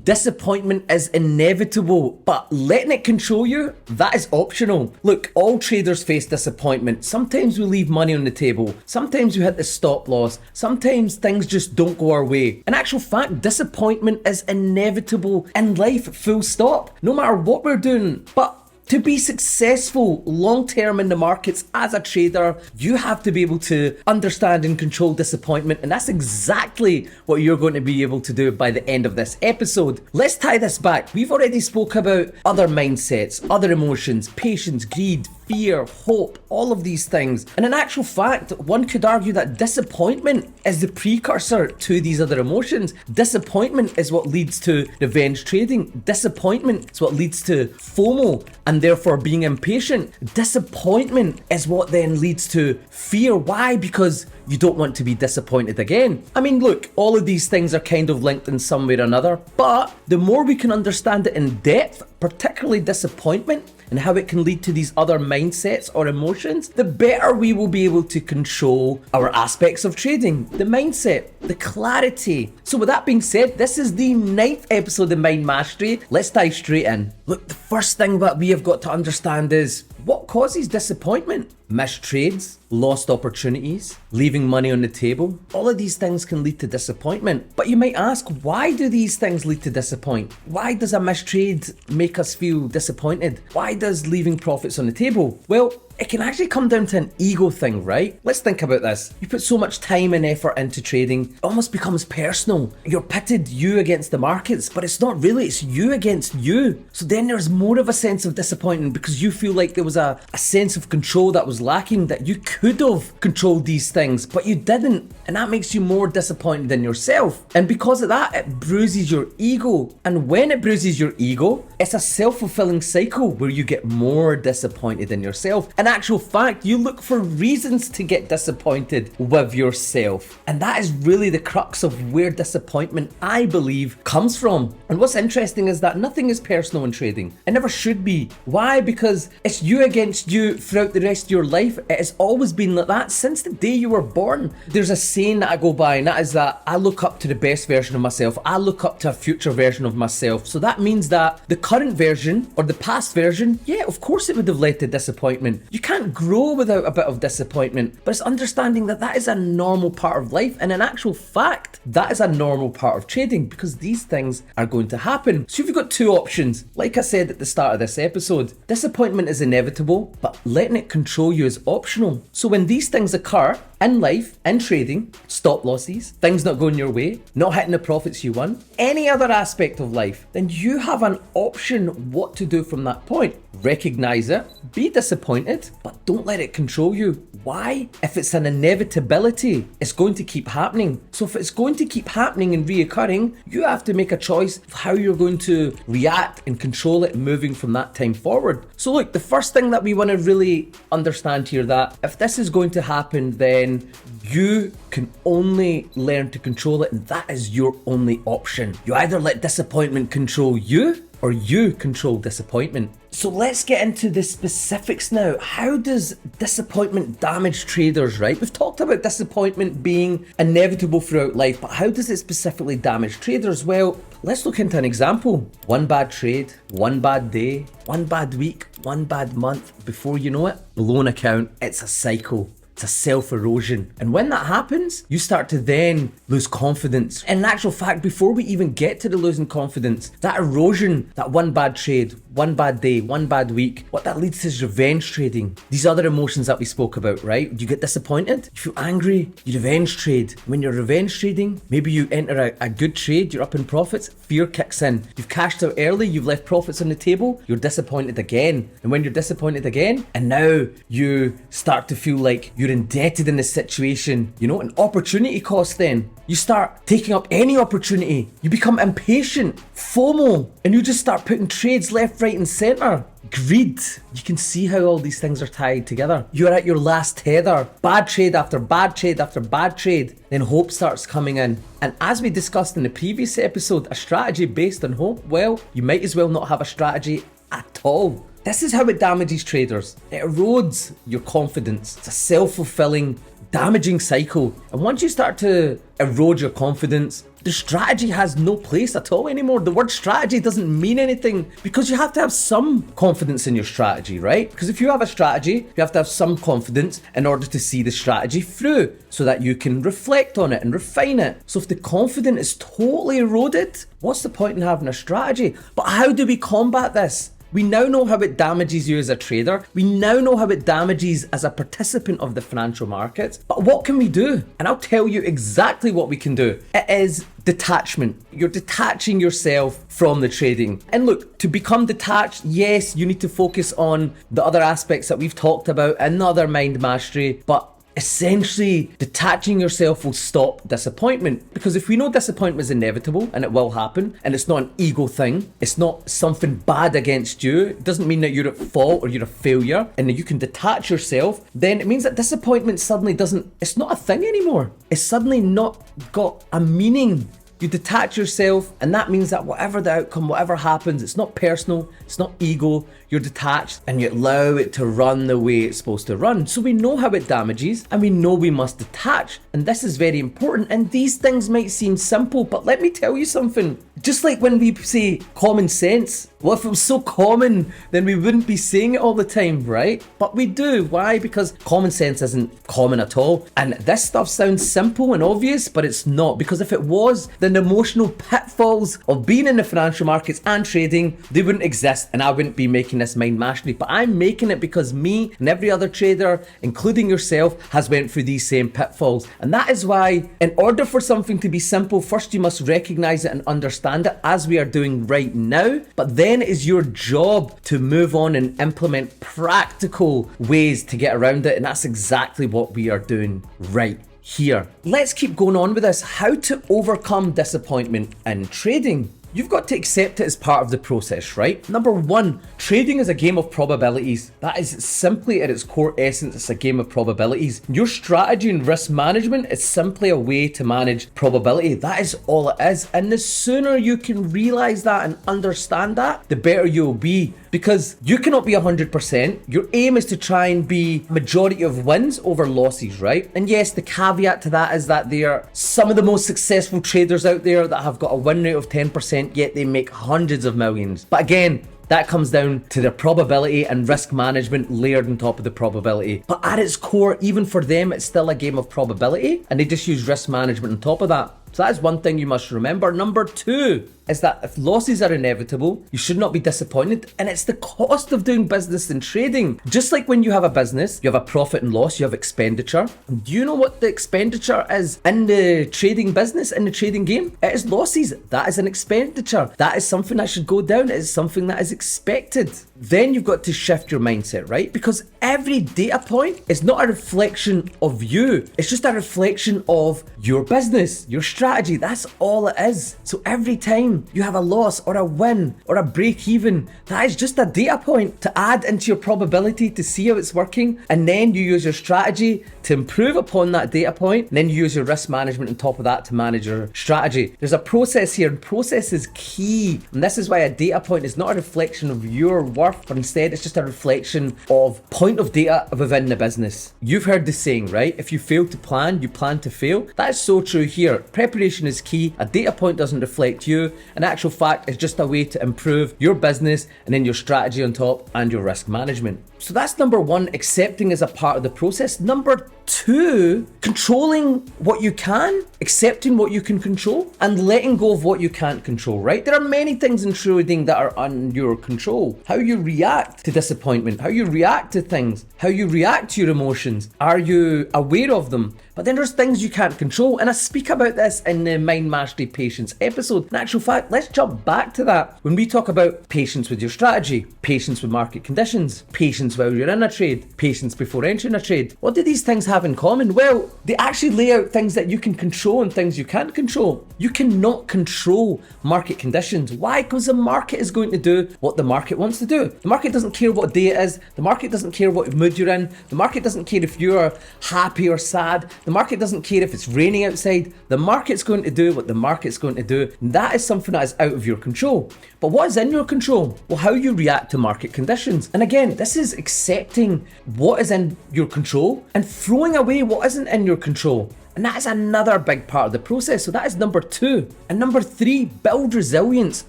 Disappointment is inevitable, but letting it control you, that is optional. Look, all traders face disappointment. Sometimes we leave money on the table. Sometimes we hit the stop loss. Sometimes things just don't go our way. In actual fact, disappointment is inevitable in life, full stop. No matter what we're doing. But to be successful long term in the markets as a trader, you have to be able to understand and control disappointment, and that's exactly what you're going to be able to do by the end of this episode. Let's tie this back. We've already spoke about other mindsets, other emotions, patience, greed, fear, hope, all of these things. And in actual fact, one could argue that disappointment is the precursor to these other emotions. Disappointment is what leads to revenge trading. Disappointment is what leads to FOMO and therefore being impatient. Disappointment is what then leads to fear. Why? Because you don't want to be disappointed again. I mean, look, all of these things are kind of linked in some way or another, but the more we can understand it in depth, particularly disappointment, and how it can lead to these other mindsets or emotions, the better we will be able to control our aspects of trading, the mindset, the clarity. So with that being said, this is the 9th episode of Mind Mastery. Let's dive straight in. Look, the first thing that we have got to understand is what causes disappointment. Missed trades, lost opportunities, leaving money on the table. All of these things can lead to disappointment. But you might ask, why do these things lead to disappointment? Why does a missed trade make us feel disappointed? Why does leaving profits on the table? Well, it can actually come down to an ego thing, right? Let's think about this. You put so much time and effort into trading, it almost becomes personal. You're pitted you against the markets, but it's not really, it's you against you. So then there's more of a sense of disappointment because you feel like there was a sense of control that was lacking, that you could have controlled these things, but you didn't. And that makes you more disappointed in yourself. And because of that, it bruises your ego. And when it bruises your ego, it's a self-fulfilling cycle where you get more disappointed in yourself. In actual fact, you look for reasons to get disappointed with yourself. And that is really the crux of where disappointment, I believe, comes from. And what's interesting is that nothing is personal in trading. It never should be. Why? Because it's you against you throughout the rest of your life. It has always been like that since the day you were born. There's a saying that I go by, and that is that I look up to the best version of myself. I look up to a future version of myself. So that means that the current version or the past version, yeah, of course it would have led to disappointment. You can't grow without a bit of disappointment, but it's understanding that that is a normal part of life, and in actual fact, that is a normal part of trading because these things are going to happen. So you've got two options. Like I said at the start of this episode, disappointment is inevitable, but letting it control you is optional. So when these things occur in life, in trading, stop losses, things not going your way, not hitting the profits you want, any other aspect of life, then you have an option what to do from that point. Recognize it, be disappointed, but don't let it control you. Why? If it's an inevitability, it's going to keep happening. So if it's going to keep happening and reoccurring, you have to make a choice of how you're going to react and control it moving from that time forward. So look, the first thing that we want to really understand here, that if this is going to happen, then you can only learn to control it, and that is your only option. You either let disappointment control you or you control disappointment. So let's get into the specifics now. How does disappointment damage traders, right? We've talked about disappointment being inevitable throughout life, but how does it specifically damage traders? Well, let's look into an example. One bad trade, one bad day, one bad week, one bad month. Before you know it, blown account. It's a cycle. It's a self-erosion. And when that happens, you start to then lose confidence. In actual fact, before we even get to the losing confidence, that erosion, that one bad trade, one bad day, one bad week, what that leads to is revenge trading. These other emotions that we spoke about, right? You get disappointed, you feel angry, you revenge trade. When you're revenge trading, maybe you enter a good trade, you're up in profits, fear kicks in. You've cashed out early, you've left profits on the table, you're disappointed again. And when you're disappointed again, and now you start to feel like you're indebted in this situation, you know, an opportunity cost then. You start taking up any opportunity. You become impatient, FOMO, and you just start putting trades left, right, and center. Greed. You can see how all these things are tied together. You're at your last tether. Bad trade after bad trade after bad trade. Then hope starts coming in. And as we discussed in the previous episode, a strategy based on hope, well, you might as well not have a strategy at all. This is how it damages traders. It erodes your confidence. It's a self-fulfilling, damaging cycle. And once you start to erode your confidence, the strategy has no place at all anymore. The word strategy doesn't mean anything because you have to have some confidence in your strategy, right? Because if you have a strategy, you have to have some confidence in order to see the strategy through so that you can reflect on it and refine it. So if the confidence is totally eroded, what's the point in having a strategy? But how do we combat this? We now know how it damages you as a trader. We now know how it damages as a participant of the financial markets. But what can we do? And I'll tell you exactly what we can do. It is detachment. You're detaching yourself from the trading. And look, to become detached, yes, you need to focus on the other aspects that we've talked about in the other mind mastery, but essentially, detaching yourself will stop disappointment. Because if we know disappointment is inevitable and it will happen, and it's not an ego thing, it's not something bad against you, it doesn't mean that you're at fault or you're a failure, and that you can detach yourself, then it means that disappointment suddenly it's not a thing anymore. It's suddenly not got a meaning. You detach yourself, and that means that whatever the outcome, whatever happens, it's not personal, it's not ego, you're detached, and you allow it to run the way it's supposed to run. So we know how it damages, and we know we must detach, and this is very important, and these things might seem simple, but let me tell you something. Just like when we say common sense, well, if it was so common, then we wouldn't be saying it all the time, right? But we do. Why? Because common sense isn't common at all. And this stuff sounds simple and obvious, but it's not. Because if it was, then the emotional pitfalls of being in the financial markets and trading, they wouldn't exist. And I wouldn't be making this mind mastery. But I'm making it because me and every other trader, including yourself, has went through these same pitfalls. And that is why, in order for something to be simple, first you must recognize it and understand it, as we are doing right now. But then it is your job to move on and implement practical ways to get around it, and that's exactly what we are doing right here. Let's keep going on with this. How to overcome disappointment in trading. You've got to accept it as part of the process, right? Number one, trading is a game of probabilities. That is simply at its core essence, it's a game of probabilities. Your strategy and risk management is simply a way to manage probability. That is all it is. And the sooner you can realize that and understand that, the better you'll be. Because you cannot be 100%. Your aim is to try and be majority of wins over losses, right? And yes, the caveat to that is that they are some of the most successful traders out there that have got a win rate of 10%, yet they make hundreds of millions. But again, that comes down to the probability and risk management layered on top of the probability. But at its core, even for them, it's still a game of probability, and they just use risk management on top of that. So that's one thing you must remember. Number two is that if losses are inevitable, you should not be disappointed. And it's the cost of doing business and trading. Just like when you have a business, you have a profit and loss, you have expenditure. Do you know what the expenditure is in the trading business, in the trading game? It is losses. That is an expenditure. That is something that should go down. It is something that is expected. Then you've got to shift your mindset, right? Because every data point is not a reflection of you. It's just a reflection of your business, your strategy. That's all it is. So every time you have a loss or a win or a break even, that is just a data point to add into your probability to see how it's working. And then you use your strategy to improve upon that data point. And then you use your risk management on top of that to manage your strategy. There's a process here, and process is key. And this is why a data point is not a reflection of your worth, but instead it's just a reflection of point of data within the business. You've heard the saying, right? If you fail to plan, you plan to fail. That is so true here. Preparation is key. A data point doesn't reflect you. In actual fact, it's just a way to improve your business and then your strategy on top and your risk management. So that's number one, accepting as a part of the process. Number two, controlling what you can, accepting what you can control, and letting go of what you can't control, right? There are many things in trading that are under your control. How you react to disappointment, how you react to things, how you react to your emotions. Are you aware of them? But then there's things you can't control, and I speak about this in the Mind Mastery Patience episode. In actual fact, let's jump back to that. When we talk about patience with your strategy, patience with market conditions, patience while you're in a trade, patience before entering a trade, what do these things have in common? Well, they actually lay out things that you can control and things you can't control. You cannot control market conditions. Why? Because the market is going to do what the market wants to do. The market doesn't care what day it is. The market doesn't care what mood you're in. The market doesn't care if you're happy or sad. The market doesn't care if it's raining outside. The market's going to do what the market's going to do. And that is something that is out of your control. But what is in your control? Well, how you react to market conditions. And again, this is accepting what is in your control and throwing away what isn't in your control. And that is another big part of the process. So that is number 2. And number 3, build resilience,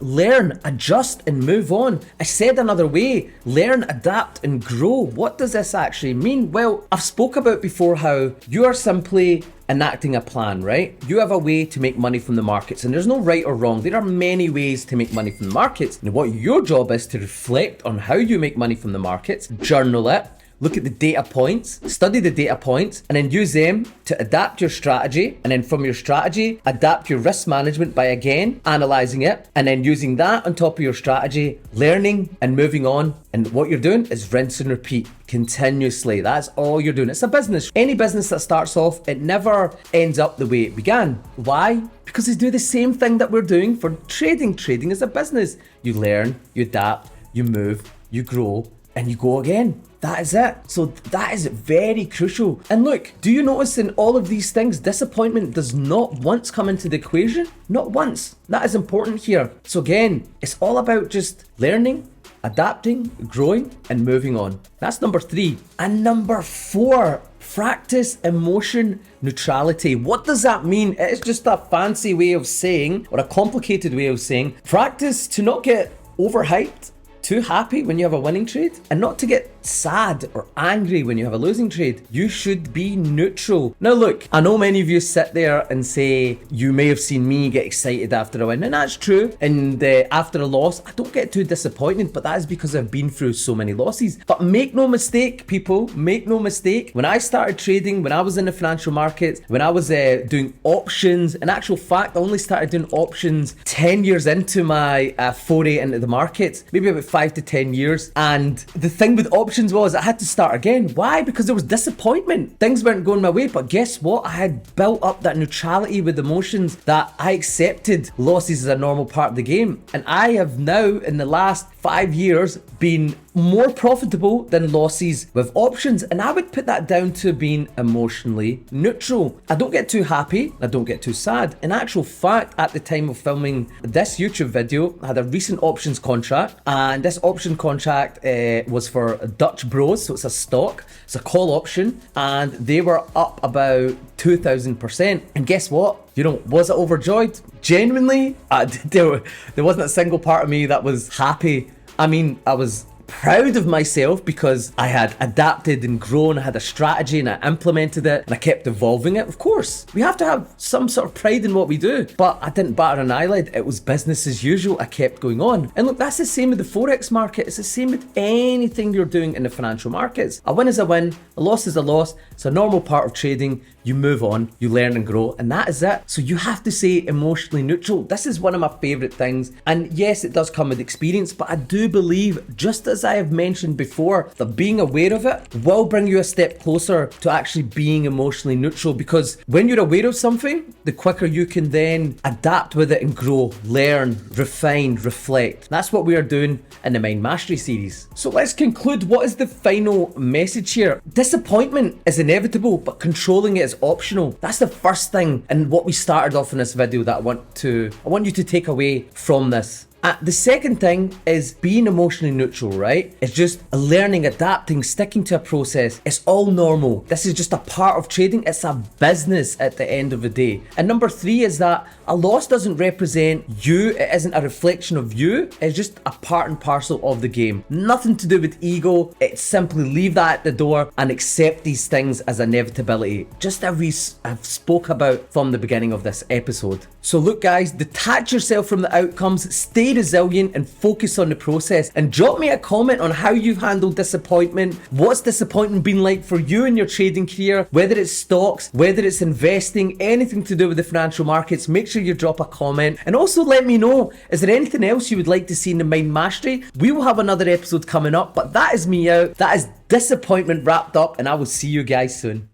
learn, adjust, and move on. I said another way, learn, adapt, and grow. What does this actually mean? Well, I've spoke about before how you are simply enacting a plan, right? You have a way to make money from the markets, and there's no right or wrong. There are many ways to make money from the markets. And what your job is to reflect on how you make money from the markets, journal it, look at the data points, study the data points, and then use them to adapt your strategy. And then from your strategy, adapt your risk management by again analyzing it, and then using that on top of your strategy, learning and moving on. And what you're doing is rinse and repeat continuously. That's all you're doing. It's a business. Any business that starts off, it never ends up the way it began. Why? Because they do the same thing that we're doing for trading. Trading is a business. You learn, you adapt, you move, you grow, and you go again. That is it. So that is very crucial. And look, do you notice in all of these things, disappointment does not once come into the equation? Not once. That is important here. So again, it's all about just learning, adapting, growing, and moving on. That's number 3. And number 4, practice emotion neutrality. What does that mean? It's just a fancy way of saying, or a complicated way of saying, practice to not get overhyped, too happy when you have a winning trade, and not to get sad or angry when you have a losing trade. You should be neutral. Now look, I know many of you sit there and say, you may have seen me get excited after a win, and that's true. And after a loss, I don't get too disappointed, but that is because I've been through so many losses. But make no mistake, people, make no mistake. When I started trading, when I was in the financial markets, when I was doing options, in actual fact, I only started doing options 10 years into my foray into the markets, maybe about 5 to 10 years. And the thing with options was I had to start again. Why? Because there was disappointment. Things weren't going my way, but guess what? I had built up that neutrality with emotions, that I accepted losses as a normal part of the game. And I have now, in the last 5 years, been more profitable than losses with options. And I would put that down to being emotionally neutral. I don't get too happy, I don't get too sad. In actual fact, at the time of filming this YouTube video, I had a recent options contract, and this option contract was for Dutch Bros, so it's a stock, it's a call option, and they were up about 2,000%. And guess what? You know, was I overjoyed? Genuinely, there wasn't a single part of me that was happy. I mean, I was proud of myself because I had adapted and grown, I had a strategy and I implemented it and I kept evolving it. Of course, we have to have some sort of pride in what we do, but I didn't batter an eyelid. It was business as usual. I kept going on. And look, that's the same with the Forex market. It's the same with anything you're doing in the financial markets. A win is a win, a loss is a loss. It's a normal part of trading. You move on, you learn and grow, and that is it. So you have to stay emotionally neutral. This is one of my favorite things. And yes, it does come with experience, but I do believe, just as I have mentioned before, that being aware of it will bring you a step closer to actually being emotionally neutral, because when you're aware of something, the quicker you can then adapt with it and grow, learn, refine, reflect. That's what we are doing in the Mind Mastery series. So let's conclude. What is the final message here? Disappointment is inevitable, but controlling it is optional. That's the first thing, and what we started off in this video that I want you to take away from this. The second thing is being emotionally neutral, right? It's just learning, adapting, sticking to a process. It's all normal. This is just a part of trading. It's a business at the end of the day. And number 3 is that a loss doesn't represent you. It isn't a reflection of you. It's just a part and parcel of the game. Nothing to do with ego. It's simply leave that at the door and accept these things as inevitability. Just as we have spoke about from the beginning of this episode. So look guys, detach yourself from the outcomes, stay resilient and focus on the process, and drop me a comment on how you've handled disappointment. What's disappointment been like for you in your trading career? Whether it's stocks, whether it's investing, anything to do with the financial markets, make sure you drop a comment. And also let me know, is there anything else you would like to see in the Mind Mastery? We will have another episode coming up, but that is me out. That is disappointment wrapped up, and I will see you guys soon.